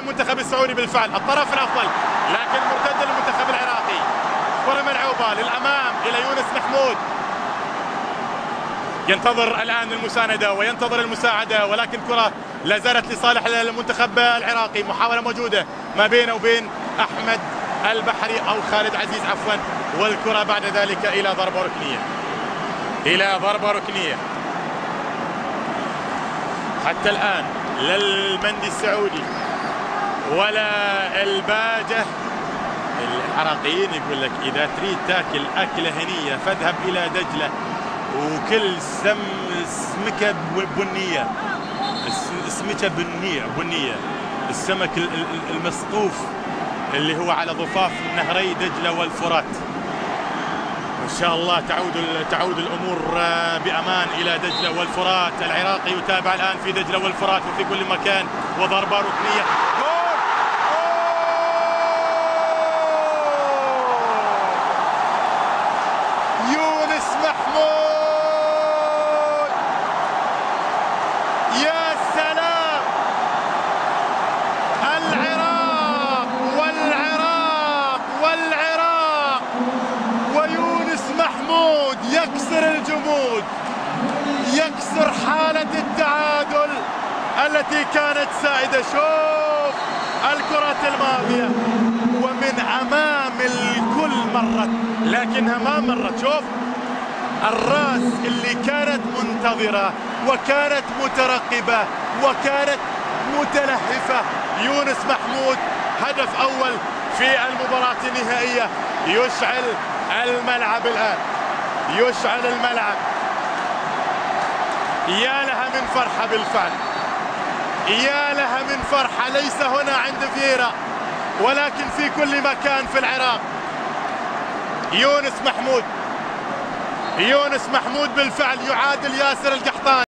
المنتخب السعودي بالفعل الطرف الافضل، لكن مرتده للمنتخب العراقي. كره ملعوبه للامام الى يونس محمود، ينتظر الان المسانده وينتظر المساعده، ولكن كره لا زالت لصالح المنتخب العراقي. محاوله موجوده ما بينه وبين احمد البحري او خالد عزيز عفوا، والكره بعد ذلك الى ضربه ركنيه، الى ضربه ركنيه. حتى الان لا المندي السعودي ولا الباجه. العراقيين يقول لك اذا تريد تاكل اكله هنيه فاذهب الى دجله وكل سمكه بنيه، سمكه بنيه، السمك المسقوف اللي هو على ضفاف نهري دجله والفرات. ان شاء الله تعود الامور بامان الى دجله والفرات. العراقي يتابع الان في دجله والفرات وفي كل مكان، وضربه ركنيه. يونس محمود، يا سلام! العراق والعراق والعراق، ويونس محمود يكسر الجمود، يكسر حالة التعادل التي كانت سائدة. شوف الكرة الماضية ومن أمام الكل مرت، لكنها ما مرت. شوف الراس اللي كانت منتظرة وكانت مترقبة وكانت متلهفة. يونس محمود هدف أول في المباراة النهائية. يشعل الملعب الآن، يشعل الملعب. يا لها من فرحة بالفعل، يا لها من فرحة، ليس هنا عند فييرا ولكن في كل مكان في العراق. يونس محمود بالفعل يعادل ياسر القحطاني.